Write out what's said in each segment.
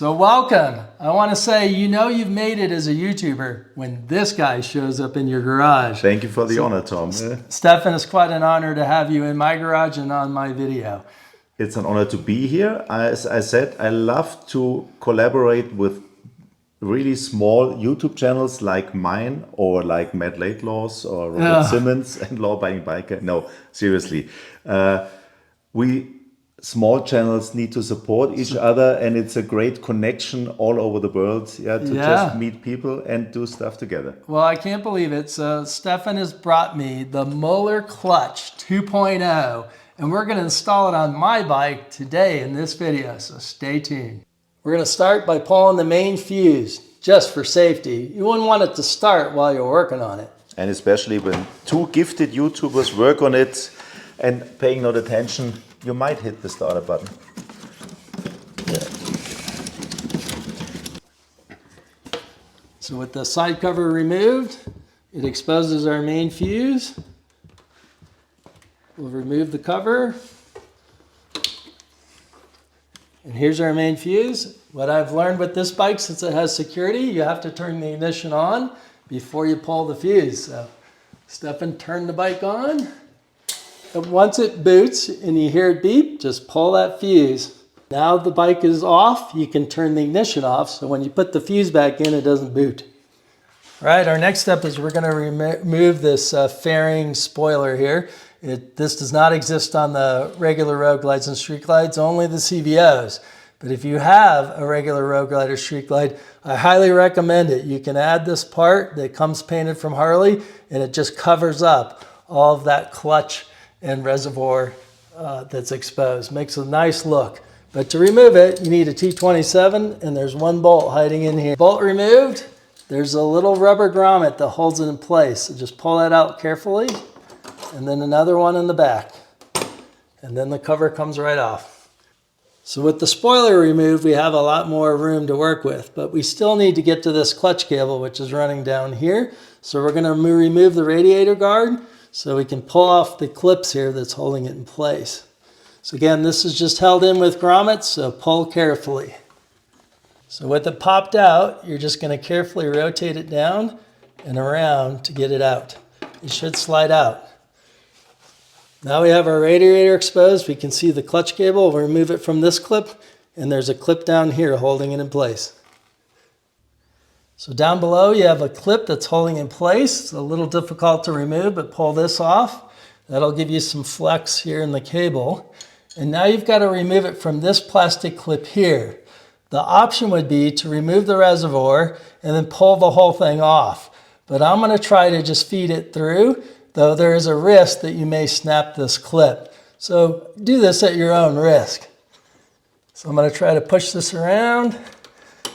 So welcome. I want to say, you know you've made it as a YouTuber when this guy shows up in your garage. Thank you for the honor, Tom. Stefan, it's quite an honor to have you in my garage and on my video. It's an honor to be here. As I said, I love to collaborate with really small YouTube channels like mine or like Matt Laidlaw's or Robert Simmons and Law Abiding Biker. No, seriously. Small channels need to support each other, and it's a great connection all over the world to just meet people and do stuff together. Well, I can't believe it. So Stefan has brought me the Muller Clutch 2.0, and we're going to install it on my bike today in this video, so stay tuned. We're going to start by pulling the main fuse, just for safety. You wouldn't want it to start while you're working on it. And especially when two gifted YouTubers work on it and paying no attention, you might hit the starter button. So with the side cover removed, it exposes our main fuse. We'll remove the cover. And here's our main fuse. What I've learned with this bike, since it has security, you have to turn the ignition on before you pull the fuse. So Stefan, turn the bike on. And once it boots and you hear it beep, just pull that fuse. Now the bike is off, you can turn the ignition off, so when you put the fuse back in, it doesn't boot. All right, our next step is we're going to remove this fairing spoiler here. This does not exist on the regular road glides and street glides, only the CVOs. But if you have a regular road glide or street glide, I highly recommend it. You can add this part that comes painted from Harley, and it just covers up all of that clutch and reservoir that's exposed. Makes a nice look. But to remove it, you need a T27, and there's one bolt hiding in here. Bolt removed, there's a little rubber grommet that holds it in place. So just pull that out carefully, and then another one in the back. And then the cover comes right off. So with the spoiler removed, we have a lot more room to work with, but we still need to get to this clutch cable, which is running down here. So we're gonna remove the radiator guard, so we can pull off the clips here that's holding it in place. So again, this is just held in with grommets, so pull carefully. So with it popped out, you're just going to carefully rotate it down and around to get it out. It should slide out. Now we have our radiator exposed. We can see the clutch cable. We'll remove it from this clip, and there's a clip down here holding it in place. So down below you have a clip that's holding in place. It's a little difficult to remove, but pull this off. That'll give you some flex here in the cable. And now you've got to remove it from this plastic clip here. The option would be to remove the reservoir and then pull the whole thing off. But I'm going to try to just feed it through, though there is a risk that you may snap this clip. So do this at your own risk. So I'm going to try to push this around,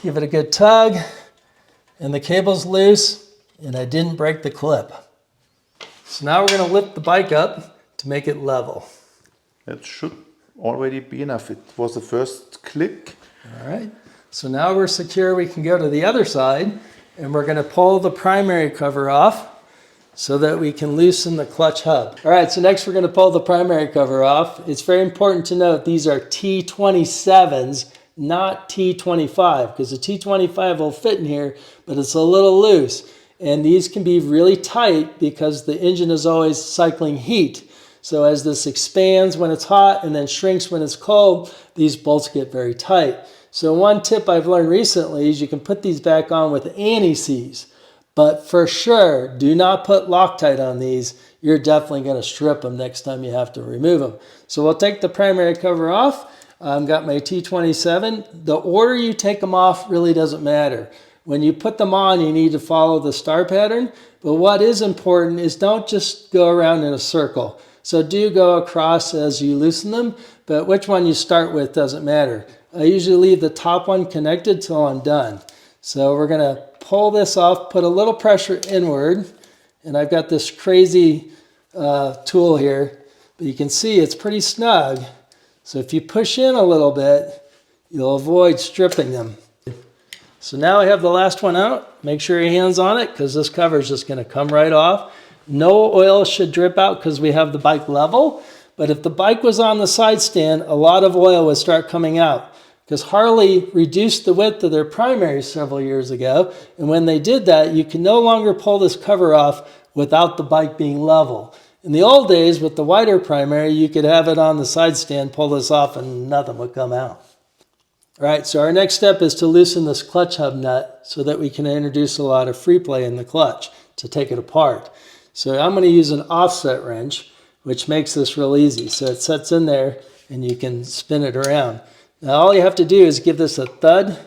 give it a good tug. And the cable's loose, and I didn't break the clip. So now we're going to lift the bike up to make it level. That should already be enough. It was the first click. All right. So now we're secure. We can go to the other side, and we're going to pull the primary cover off so that we can loosen the clutch hub. All right, so next we're going to pull the primary cover off. It's very important to note these are T27s, not T25, because the T25 will fit in here, but it's a little loose. And these can be really tight because the engine is always cycling heat. So as this expands when it's hot and then shrinks when it's cold, these bolts get very tight. So one tip I've learned recently is you can put these back on with anti-seize, but for sure, do not put Loctite on these. You're definitely going to strip them next time you have to remove them. So we'll take the primary cover off. I've got my T27. The order you take them off really doesn't matter. When you put them on, you need to follow the star pattern. But what is important is don't just go around in a circle. So do go across as you loosen them, but which one you start with doesn't matter. I usually leave the top one connected till I'm done. So we're going to pull this off, put a little pressure inward, and I've got this crazy tool here, but you can see it's pretty snug. So if you push in a little bit, you'll avoid stripping them. So now I have the last one out. Make sure your hand's on it because this cover is just going to come right off. No oil should drip out because we have the bike level. But if the bike was on the side stand, a lot of oil would start coming out. because Harley reduced the width of their primary several years ago. And when they did that, you can no longer pull this cover off without the bike being level. In the old days, with the wider primary, you could have it on the side stand, pull this off, and nothing would come out. All right, so our next step is to loosen this clutch hub nut so that we can introduce a lot of free play in the clutch to take it apart. So I'm going to use an offset wrench, which makes this real easy. So it sets in there and you can spin it around. Now all you have to do is give this a thud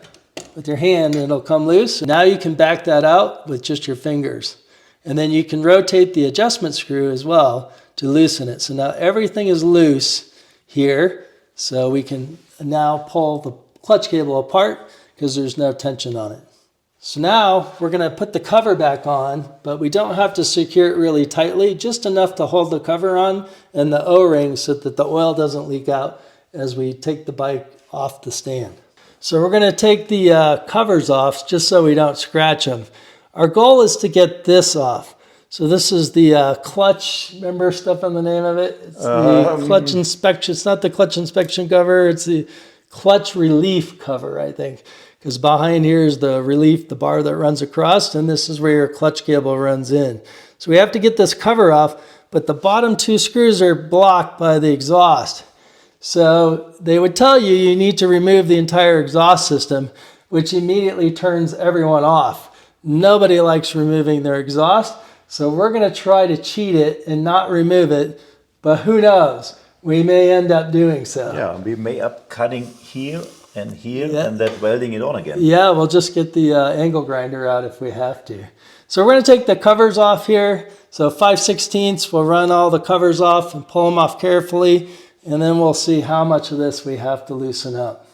with your hand and it'll come loose. Now you can back that out with just your fingers. And then you can rotate the adjustment screw as well to loosen it. So now everything is loose here. So we can now pull the clutch cable apart because there's no tension on it. So now we're going to put the cover back on, but we don't have to secure it really tightly, just enough to hold the cover on and the O-ring so that the oil doesn't leak out as we take the bike off the stand. So we're going to take the covers off just so we don't scratch them. Our goal is to get this off. So this is the clutch, remember Stefan the name of it? It's the clutch inspection. It's not the clutch inspection cover, it's the clutch relief cover, I think. Because behind here is the relief, the bar that runs across, and this is where your clutch cable runs in. So we have to get this cover off, but the bottom two screws are blocked by the exhaust. So they would tell you you need to remove the entire exhaust system, which immediately turns everyone off. Nobody likes removing their exhaust, so we're going to try to cheat it and not remove it, but who knows? We may end up doing so. Yeah, we may up cutting here and here Yeah. and then welding it on again. Yeah, we'll just get the angle grinder out if we have to. So we're going to take the covers off here. So 5/16, we'll run all the covers off and pull them off carefully, and then we'll see how much of this we have to loosen up.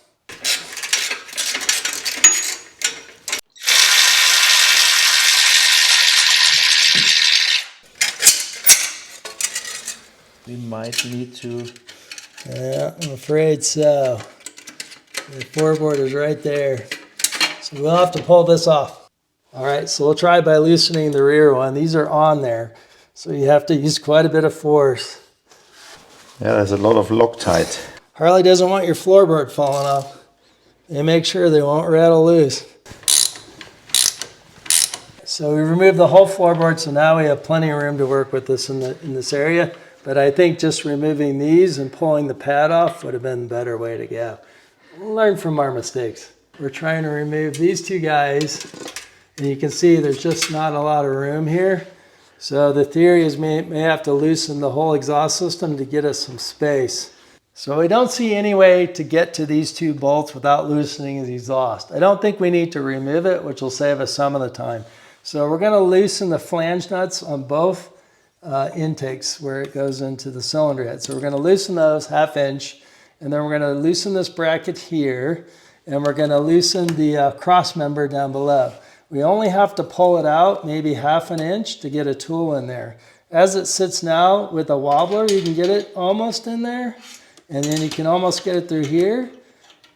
We might need to... Yeah, I'm afraid so. The floorboard is right there. So we'll have to pull this off. All right, so we'll try by loosening the rear one. These are on there, so you have to use quite a bit of force. Yeah, there's a lot of Loctite. Harley doesn't want your floorboard falling off. They make sure they won't rattle loose. So we removed the whole floorboard, so now we have plenty of room to work with this in this area. But I think just removing these and pulling the pad off would have been the better way to go. We'll learn from our mistakes. We're trying to remove these two guys, and you can see there's just not a lot of room here. So the theory is may have to loosen the whole exhaust system to get us some space. So we don't see any way to get to these two bolts without loosening the exhaust. I don't think we need to remove it, which will save us some of the time. So we're going to loosen the flange nuts on both intakes where it goes into the cylinder head. So we're going to loosen those 1/2 inch, and then we're going to loosen this bracket here, and we're going to loosen the cross member down below. We only have to pull it out maybe 1/2 inch to get a tool in there. As it sits now with a wobbler, you can get it almost in there, and then you can almost get it through here.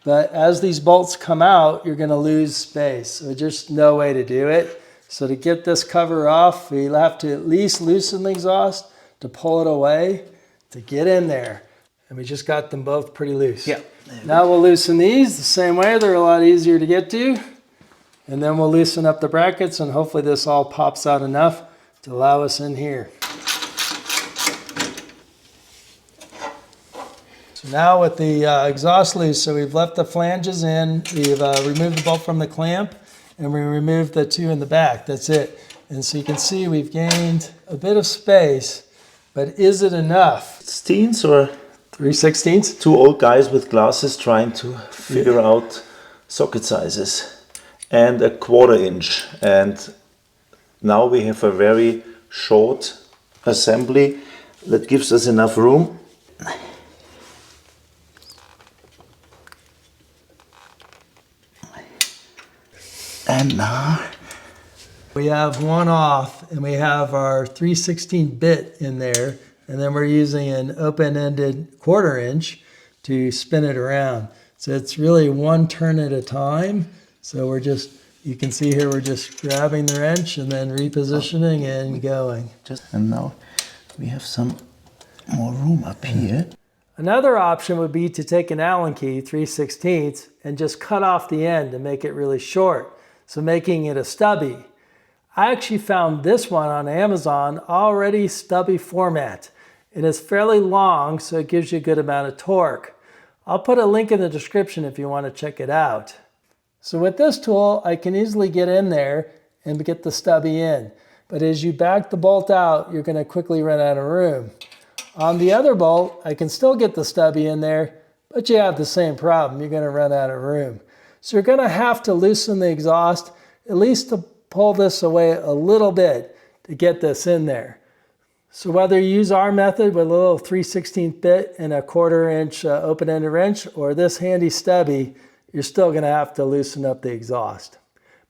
But as these bolts come out, you're going to lose space. So just no way to do it. So to get this cover off, we'll have to at least loosen the exhaust to pull it away to get in there. And we just got them both pretty loose. Yeah. Now we'll loosen these the same way. They're a lot easier to get to. And then we'll loosen up the brackets, and hopefully this all pops out enough to allow us in here. So now with the exhaust loose, so we've left the flanges in, we've removed the bolt from the clamp, and we removed the two in the back. That's it. And so you can see we've gained a bit of space, but is it enough? 16s or 3/16? two old guys with glasses trying to figure out socket sizes. And 1/4 inch. And now we have a very short assembly that gives us enough room. And now We have one off, and we have our 3/16 bit in there, and then we're using an open-ended 1/4 inch to spin it around. So it's really one turn at a time. So we're just, you can see here, we're just grabbing the wrench and then repositioning and going. and now we have some more room up here. Another option would be to take an Allen key, 3/16, and just cut off the end and make it really short, so making it a stubby. I actually found this one on Amazon, already stubby format. It is fairly long, so it gives you a good amount of torque. I'll put a link in the description if you want to check it out. So with this tool, I can easily get in there and get the stubby in. But as you back the bolt out, you're going to quickly run out of room. On the other bolt, I can still get the stubby in there, but you have the same problem. You're going to run out of room. So you're going to have to loosen the exhaust, at least to pull this away a little bit to get this in there. So whether you use our method with a little 3/16 bit and a 1/4 inch open-ended wrench, or this handy stubby, you're still going to have to loosen up the exhaust.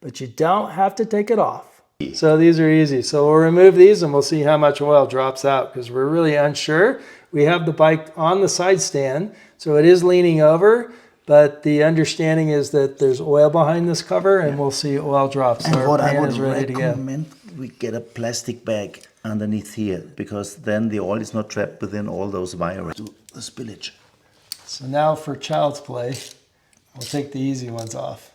But you don't have to take it off. So these are easy. So we'll remove these and we'll see how much oil drops out, because we're really unsure. We have the bike on the side stand, so it is leaning over, but the understanding is that there's oil behind this cover, and we'll see oil drops. And Our what I pan would is ready to go. recommend, we get a plastic bag underneath here, because then the oil is not trapped within all those wires. The spillage. So now for child's play, we'll take the easy ones off.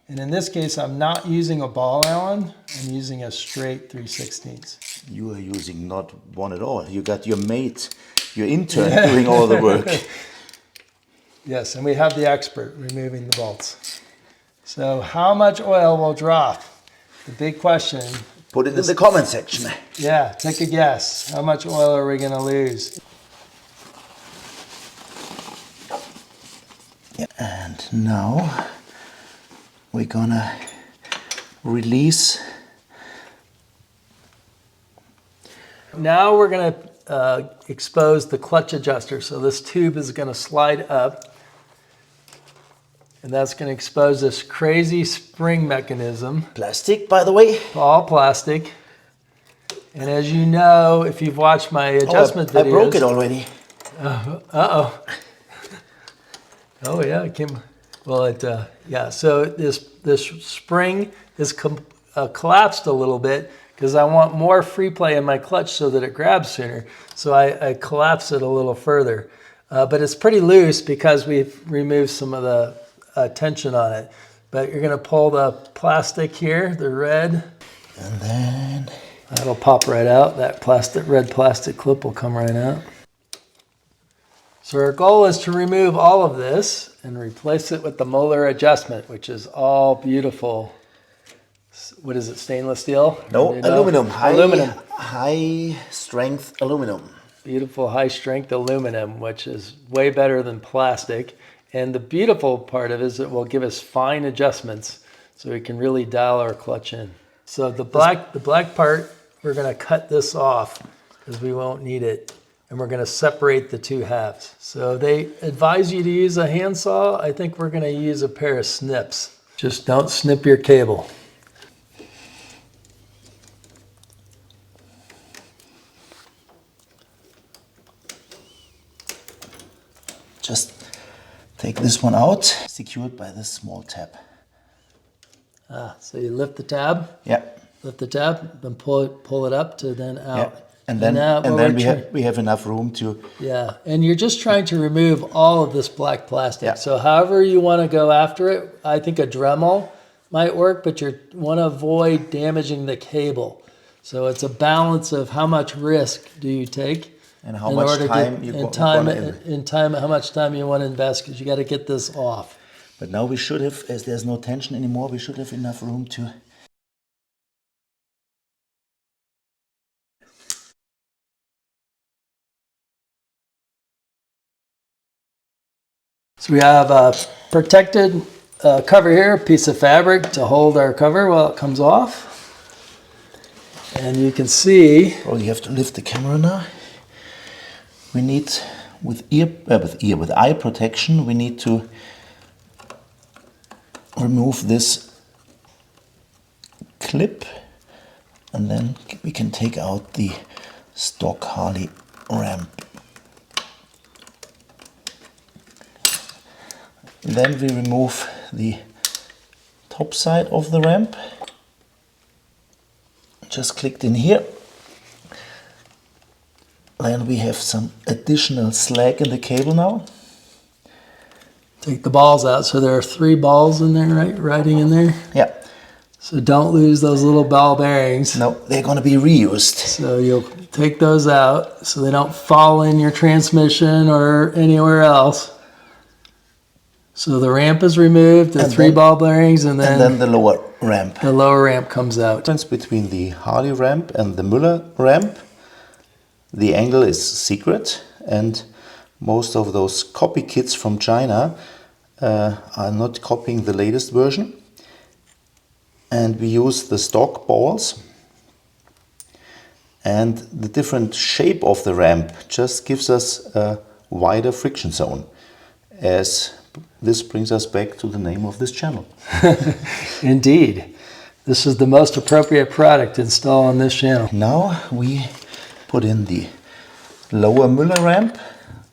And in this case, I'm not using a ball Allen, I'm using a straight 3/16. You are using not one at all. You got your mate, your intern doing all the work. Yes, and we have the expert removing the bolts. So how much oil will drop? The big question. Put it in the comment section. Yeah, take a guess. How much oil are we going to lose? Yeah, and now we're gonna release. Now we're going to expose the clutch adjuster. So this tube is going to slide up, and that's going to expose this crazy spring mechanism. Plastic, by the way. All plastic. And as you know, if you've watched my adjustment videos. I broke it already. Uh-oh. Oh yeah, it came. Well, yeah. So this spring is collapsed a little bit because I want more free play in my clutch so that it grabs sooner. So I collapse it a little further, but it's pretty loose because we've removed some of the tension on it. But you're going to pull the plastic here, the red, and then that'll pop right out. That red plastic clip will come right out. So our goal is to remove all of this and replace it with the Muller adjustment, which is all beautiful. What is it, stainless steel? No, aluminum. Aluminum. High strength aluminum. Beautiful high strength aluminum, which is way better than plastic. And the beautiful part of it is it will give us fine adjustments so we can really dial our clutch in. So the black part, we're going to cut this off because we won't need it. And we're going to separate the two halves. So they advise you to use a handsaw. I think we're going to use a pair of snips. Just don't snip your cable. Just take this one out, secured by this small tab. So you lift the tab. Yeah. Lift the tab, then pull it up to then out. Yeah. And then we have enough room to. Yeah, and you're just trying to remove all of this black plastic. Yeah. So however you want to go after it, I think a Dremel might work, but you want to avoid damaging the cable. So it's a balance of how much risk do you take, and how much time you want how much time you want to invest, because you got to get this off. But now we should have, as there's no tension anymore, we should have enough room to. So we have a protected cover here, a piece of fabric to hold our cover while it comes off. And you can see. Oh, you have to lift the camera now. We need, with eye protection, we need to remove this clip, and then we can take out the stock Harley ramp. Then we remove the top side of the ramp. Just clicked in here. Then we have some additional slack in the cable now. Take the balls out. So there are 3 balls in there, right? Riding in there. Yeah. So don't lose those little ball bearings. No, they're going to be reused. So you'll take those out so they don't fall in your transmission or anywhere else. So the ramp is removed, the 3 ball bearings, and then the lower ramp. the lower ramp comes out. The difference between the Harley ramp and the Muller ramp, the angle is secret, and most of those copy kits from China are not copying the latest version. And we use the stock balls, and the different shape of the ramp just gives us a wider friction zone, as this brings us back to the name of this channel. Indeed. This is the most appropriate product to install on this channel. Now we put in the lower Muller ramp.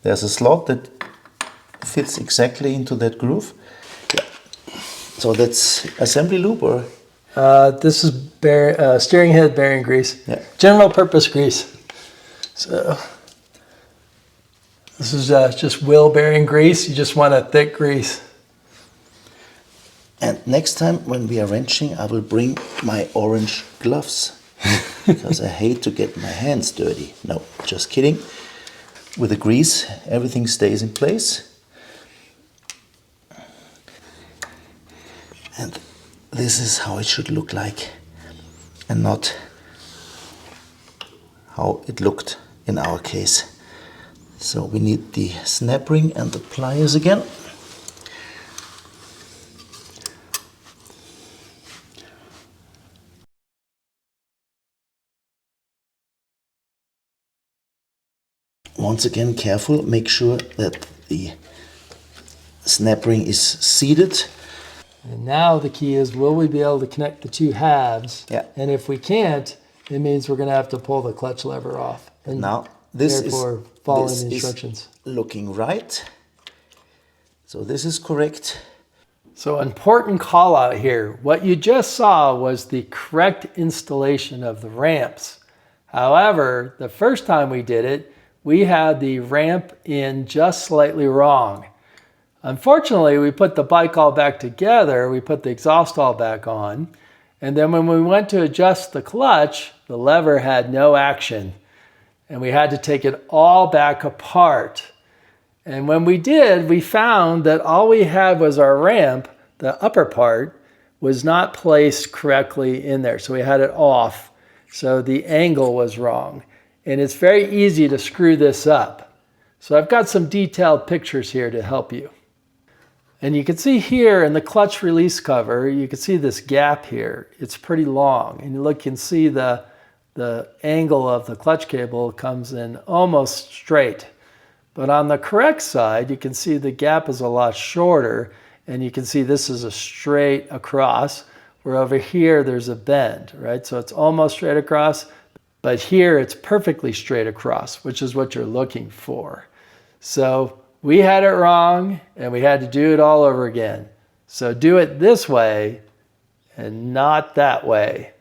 There's a slot that fits exactly into that groove. Yeah. So that's assembly loop, or? This is steering head bearing grease. Yeah. General purpose grease. So this is just wheel bearing grease. You just want a thick grease. And next time when we are wrenching, I will bring my orange gloves because I hate to get my hands dirty. No, just kidding. With the grease, everything stays in place. And this is how it should look like, and not how it looked in our case. So we need the snap ring and the pliers again. Once again, careful, make sure that the snap ring is seated. And now the key is, will we be able to connect the 2 halves? Yeah. And if we can't, it means we're going to have to pull the clutch lever off. And Now this therefore is following this the is instructions. looking right. So this is correct. So important call out here. What you just saw was the correct installation of the ramps. However, the first time we did it, we had the ramp in just slightly wrong. Unfortunately, we put the bike all back together, we put the exhaust all back on, and then when we went to adjust the clutch, the lever had no action, and we had to take it all back apart. And when we did, we found that all we had was our ramp, the upper part, was not placed correctly in there, so we had it off, so the angle was wrong. And it's very easy to screw this up. So I've got some detailed pictures here to help you. And you can see here in the clutch release cover, you can see this gap here. It's pretty long. And you can see the angle of the clutch cable comes in almost straight. But on the correct side, you can see the gap is a lot shorter. And you can see this is a straight across, where over here there's a bend, right? So it's almost straight across, but here it's perfectly straight across, which is what you're looking for. So we had it wrong, and we had to do it all over again. So do it this way and not that way.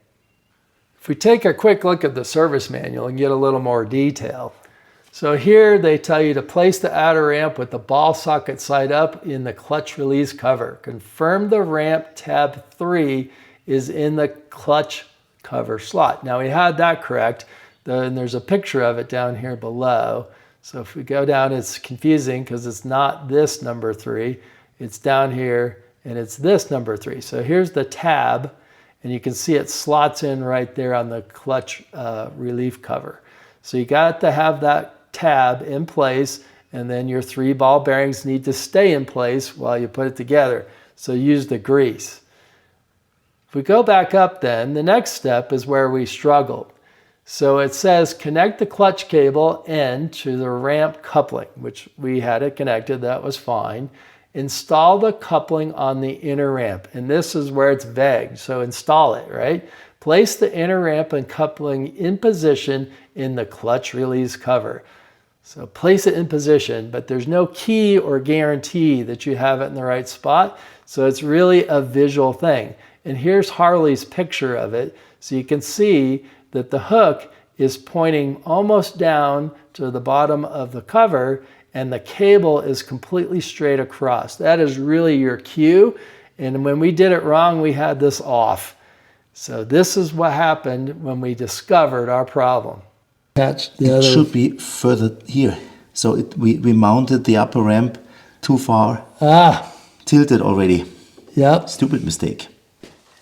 If we take a quick look at the service manual and get a little more detail. So here they tell you to place the outer ramp with the ball socket side up in the clutch release cover. Confirm the ramp tab 3 is in the clutch cover slot. Now we had that correct, and there's a picture of it down here below. So if we go down, it's confusing because it's not this number 3, it's down here, and it's this number 3. So here's the tab, and you can see it slots in right there on the clutch relief cover. So you got to have that tab in place, and then your 3 ball bearings need to stay in place while you put it together. So use the grease. If we go back up then, the next step is where we struggled. So it says connect the clutch cable end to the ramp coupling, which we had it connected, that was fine. Install the coupling on the inner ramp, and this is where it's vague, so install it, right? Place the inner ramp and coupling in position in the clutch release cover. So place it in position, but there's no key or guarantee that you have it in the right spot, so it's really a visual thing. And here's Harley's picture of it, so you can see that the hook is pointing almost down to the bottom of the cover, and the cable is completely straight across. That is really your cue. And when we did it wrong, we had this off. So this is what happened when we discovered our problem. Attach the It other. should be further here. So we mounted the upper ramp too far. Tilted already. Yep. Stupid mistake.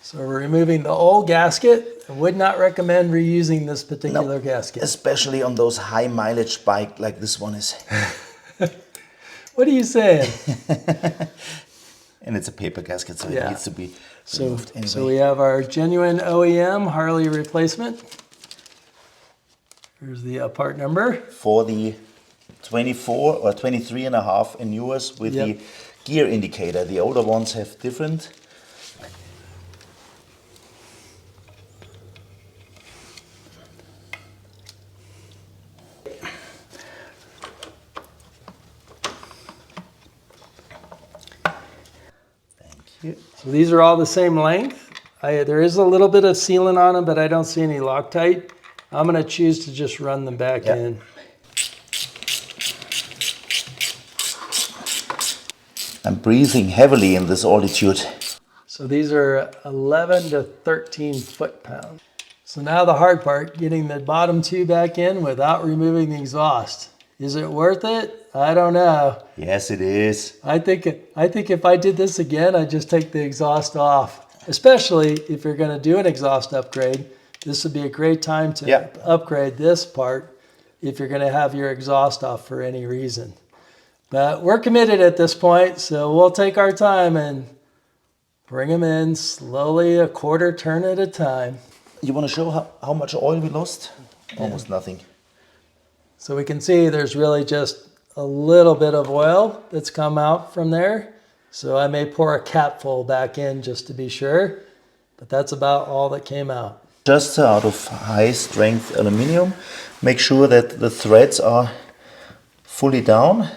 So we're removing the old gasket. I would not recommend reusing this particular gasket. Especially on those high mileage bike like this one is. What are you saying? And it's a paper gasket, so Yeah. it needs to be removed anyway. So we have our genuine OEM Harley replacement. Here's the part number. For the 24 or 23 and a half in yours with Yep. the gear indicator. The older ones have different. So these are all the same length. There is a little bit of sealant on them, but I don't see any Loctite. I'm going to choose to just run them back Yep. in. I'm breathing heavily in this altitude. So these are 11 to 13 foot-pounds. So now the hard part, getting the bottom two back in without removing the exhaust. Is it worth it? I don't know. Yes, it is. I think if I did this again, I'd just take the exhaust off. Especially if you're going to do an exhaust upgrade. This would be a great time to Yep. upgrade this part if you're going to have your exhaust off for any reason. But we're committed at this point, so we'll take our time and bring them in slowly, a quarter turn at a time. You want to show how much oil we lost? Almost nothing. So we can see there's really just a little bit of oil that's come out from there. So I may pour a capful back in just to be sure, but that's about all that came out. Just out of high strength aluminum, make sure that the threads are fully down,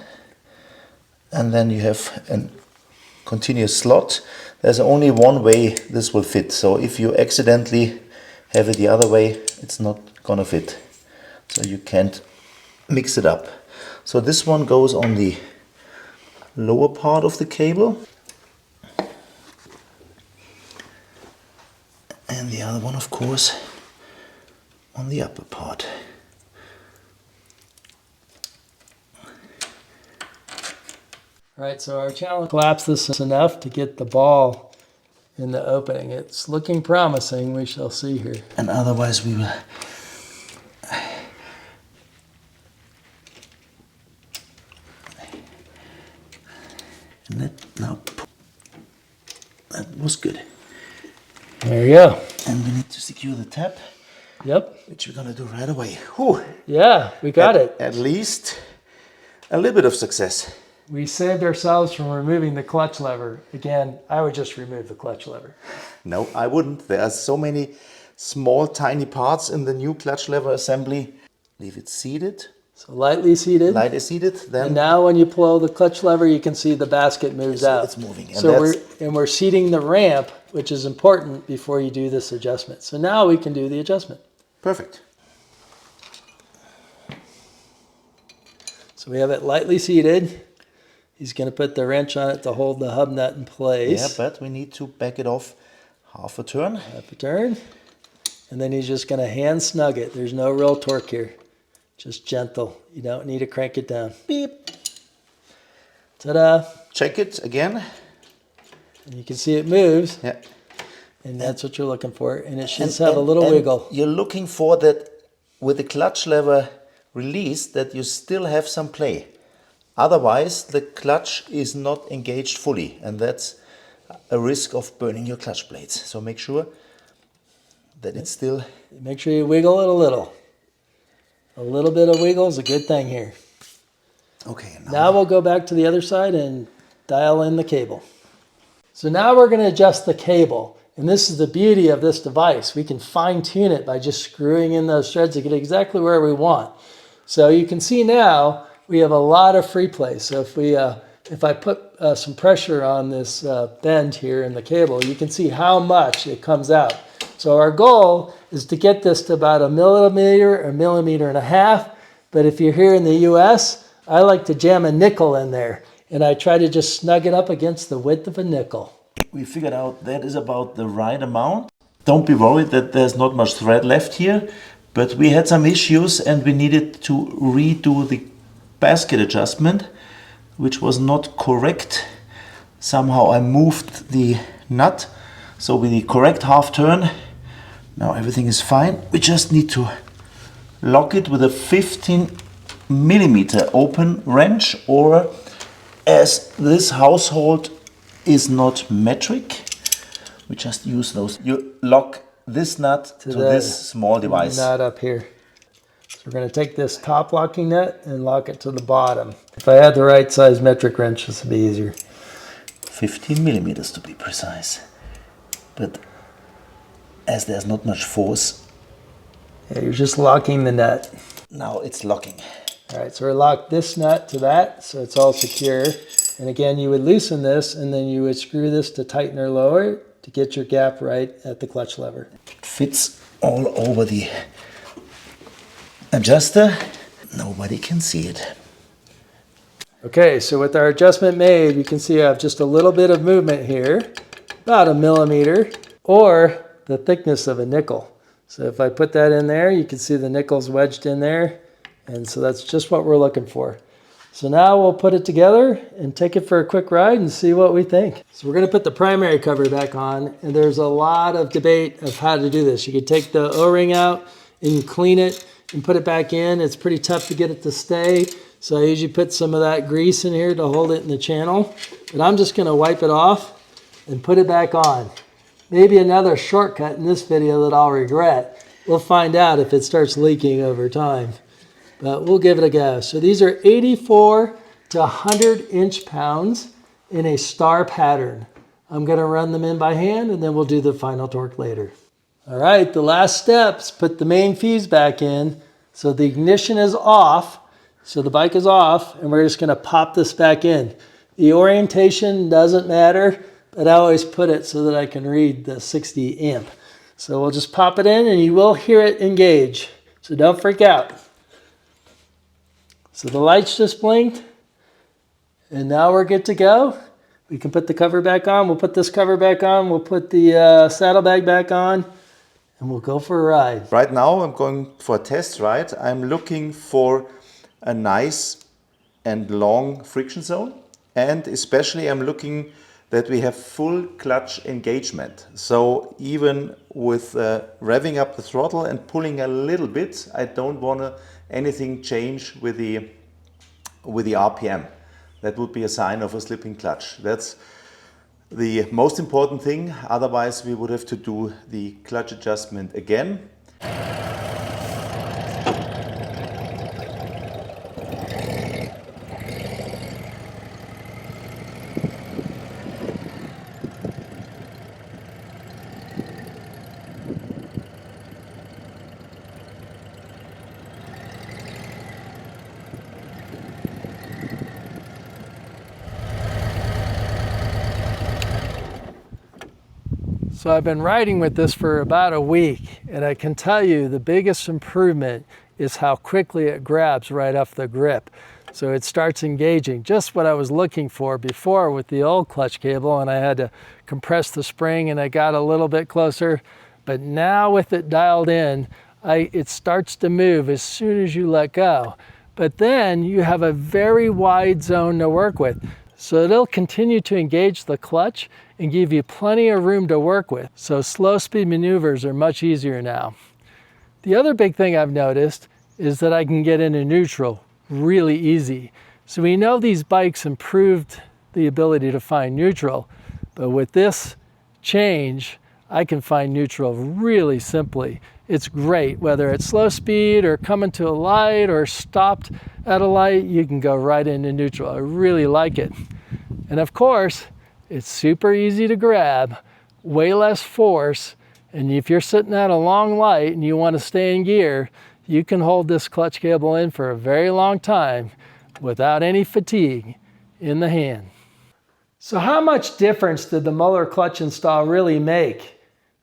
and then you have a continuous slot. There's only one way this will fit, so if you accidentally have it the other way, it's not gonna fit. So you can't mix it up. So this one goes on the lower part of the cable, and the other one, of course, on the upper part. All right, so our challenge, collapse this enough to get the ball in the opening. It's looking promising, we shall see here. And otherwise we will and that was good. There you go. And we need to secure the tap, Yep. which we're gonna do right away. Whew. Yeah, we got it. At least a little bit of success. We saved ourselves from removing the clutch lever. Again, I would just remove the clutch lever. No, I wouldn't. There are so many small, tiny parts in the new clutch lever assembly. Leave it seated. So lightly seated. Lightly seated. Then And now when you pull the clutch lever, you can see the basket moves out. it's moving. And So that's, we're seating the ramp, which is important before you do this adjustment. So now we can do the adjustment. perfect. So we have it lightly seated. He's going to put the wrench on it to hold the hub nut in place. Yeah, but we need to back it off half a turn. Half a turn. And then he's just going to hand snug it. There's no real torque here. Just gentle. You don't need to crank it down. Beep. Ta-da. Check it again. And you can see it moves. Yeah. And that's what you're looking for. And it should And- have a little and wiggle. You're looking for that with the clutch lever release, that you still have some play. Otherwise, the clutch is not engaged fully, and that's a risk of burning your clutch blades. So make sure that it's still... Make sure you wiggle it a little. A little bit of wiggle is a good thing here. Okay. Now we'll go back to the other side and dial in the cable. So now we're going to adjust the cable. And this is the beauty of this device. We can fine tune it by just screwing in those threads to get exactly where we want. So you can see now we have a lot of free play. So if I put some pressure on this bend here in the cable, you can see how much it comes out. So our goal is to get this to about 1 millimeter or 1.5 millimeters. But if you're here in the US, I like to jam a nickel in there. And I try to just snug it up against the width of a nickel. We figured out that is about the right amount. Don't be worried that there's not much thread left here, but we had some issues and we needed to redo the basket adjustment, which was not correct. Somehow I moved the nut, so with the correct half turn, now everything is fine. We just need to lock it with a 15 millimeter open wrench, or as this household is not metric, we just use those. You lock this nut to this small device. Nut up here. So we're going to take this top locking nut and lock it to the bottom. If I had the right size metric wrench, this would be easier. 15 millimeters to be precise. But as there's not much force. Yeah, you're just locking the nut. Now it's locking. All right, so we lock this nut to that so it's all secure. And again, you would loosen this and then you would screw this to tighten or lower to get your gap right at the clutch lever. It fits all over the adjuster. Nobody can see it. Okay, so with our adjustment made, you can see I have just a little bit of movement here, about 1 millimeter, or the thickness of a nickel. So if I put that in there, you can see the nickel's wedged in there. And so that's just what we're looking for. So now we'll put it together and take it for a quick ride and see what we think. So we're gonna put the primary cover back on, and there's a lot of debate of how to do this. You could take the O-ring out and you clean it and put it back in. It's pretty tough to get it to stay. So I usually put some of that grease in here to hold it in the channel. But I'm just gonna wipe it off and put it back on. Maybe another shortcut in this video that I'll regret. We'll find out if it starts leaking over time. But we'll give it a go. So these are 84 to 100 inch-pounds in a star pattern. I'm gonna run them in by hand and then we'll do the final torque later. All right, the last steps, put the main fuse back in. So the ignition is off. So the bike is off and we're just gonna pop this back in. The orientation doesn't matter, but I always put it so that I can read the 60 amp. So we'll just pop it in and you will hear it engage. So don't freak out. So the lights just blinked, and now we're good to go. We can put the cover back on. We'll put this cover back on. We'll put the saddlebag back on, and we'll go for a ride. Right now I'm going for a test ride. I'm looking for a nice and long friction zone, and especially I'm looking that we have full clutch engagement. So even with revving up the throttle and pulling a little bit, I don't want anything change with the RPM. That would be a sign of a slipping clutch. That's the most important thing. Otherwise we would have to do the clutch adjustment again. So I've been riding with this for about a week, and I can tell you the biggest improvement is how quickly it grabs right off the grip. So it starts engaging, just what I was looking for before with the old clutch cable, and I had to compress the spring and I got a little bit closer. But now with it dialed in, it starts to move as soon as you let go. But then you have a very wide zone to work with. So it'll continue to engage the clutch and give you plenty of room to work with. So slow speed maneuvers are much easier now. The other big thing I've noticed is that I can get into neutral really easy. So we know these bikes improved the ability to find neutral, but with this change, I can find neutral really simply. It's great, whether it's slow speed or coming to a light or stopped at a light, you can go right into neutral. I really like it. And of course, it's super easy to grab, way less force, and if you're sitting at a long light and you want to stay in gear, you can hold this clutch cable in for a very long time without any fatigue in the hand. So how much difference did the Muller clutch install really make?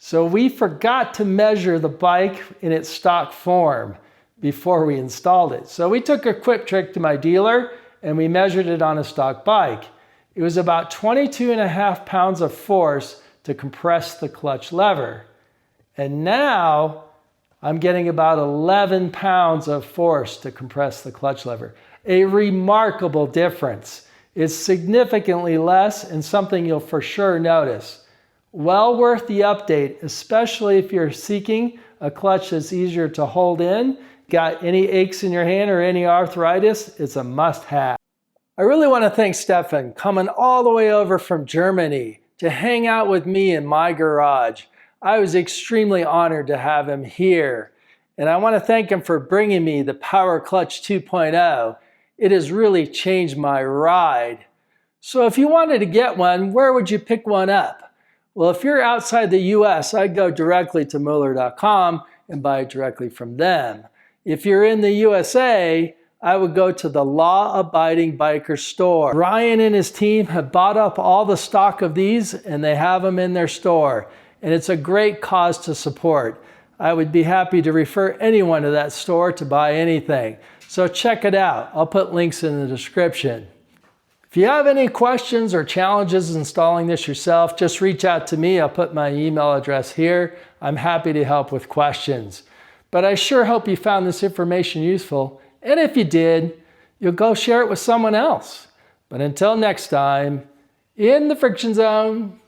So we forgot to measure the bike in its stock form before we installed it. So we took a quick trip to my dealer and we measured it on a stock bike. It was about 22.5 pounds of force to compress the clutch lever. And now I'm getting about 11 pounds of force to compress the clutch lever. A remarkable difference. It's significantly less and something you'll for sure notice. Well worth the update, especially if you're seeking a clutch that's easier to hold in. Got any aches in your hand or any arthritis? It's a must-have. I really want to thank Stefan coming all the way over from Germany to hang out with me in my garage. I was extremely honored to have him here. And I want to thank him for bringing me the Power Clutch 2.0. It has really changed my ride. So if you wanted to get one, where would you pick one up? Well, if you're outside the US, I'd go directly to Muller.com and buy it directly from them. If you're in the USA, I would go to the law-abiding biker store. Ryan and his team have bought up all the stock of these and they have them in their store. And it's a great cause to support. I would be happy to refer anyone to that store to buy anything. So check it out. I'll put links in the description. If you have any questions or challenges installing this yourself, just reach out to me. I'll put my email address here. I'm happy to help with questions. But I sure hope you found this information useful. And if you did, you'll go share it with someone else. But until next time, in the friction zone.